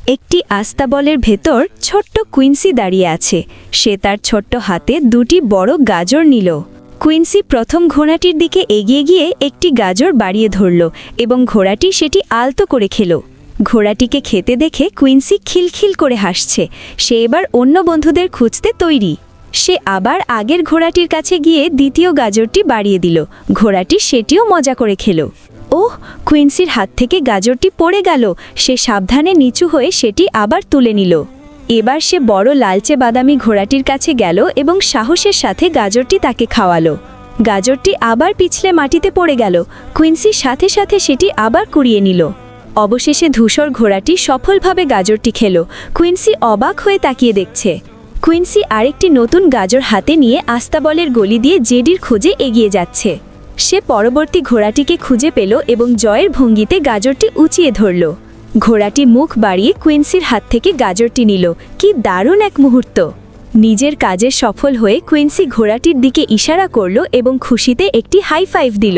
একটি আস্তাবলের ভেতর ছোট্ট কুইন্সি দাঁড়িয়ে আছে। সে তার ছোট্ট হাতে দুটি বড় গাজর নিল। কুইন্সি প্রথম ঘোড়াটির দিকে এগিয়ে গিয়ে একটি গাজর বাড়িয়ে ধরল এবং ঘোড়াটি সেটি আলতো করে খেল। ঘোড়াটিকে খেতে দেখে কুইন্সি খিলখিল করে হাসছে। সে এবার অন্য বন্ধুদের খুঁজতে তৈরি। সে আবার আগের ঘোড়াটির কাছে গিয়ে দ্বিতীয় গাজরটি বাড়িয়ে দিল। ঘোড়াটি সেটিও মজা করে খেল। ওহ, কুইন্সির হাত থেকে গাজরটি পড়ে গেল। সে সাবধানে নিচু হয়ে সেটি আবার তুলে নিল। এবার সে বড় লালচে বাদামি ঘোড়াটির কাছে গেল এবং সাহসের সাথে গাজরটি তাকে খাওয়ালো। গাজরটি আবার পিছলে মাটিতে পড়ে গেল। কুইন্সির সাথে সাথে সেটি আবার কুড়িয়ে নিল। অবশেষে ধূসর ঘোড়াটি সফলভাবে গাজরটি খেল। কুইন্সি অবাক হয়ে তাকিয়ে দেখছে। কুইন্সি আরেকটি নতুন গাজর হাতে নিয়ে আস্তাবলের গলি দিয়ে জেডির খোঁজে এগিয়ে যাচ্ছে। সে পরবর্তী ঘোড়াটিকে খুঁজে পেল এবং জয়ের ভঙ্গিতে গাজরটি উঁচিয়ে ধরল। ঘোড়াটি মুখ বাড়িয়ে কুইন্সির হাত থেকে গাজরটি নিল। কি দারুণ এক মুহূর্ত! নিজের কাজে সফল হয়ে কুইন্সি ঘোড়াটির দিকে ইশারা করল এবং খুশিতে একটি হাই ফাইভ দিল।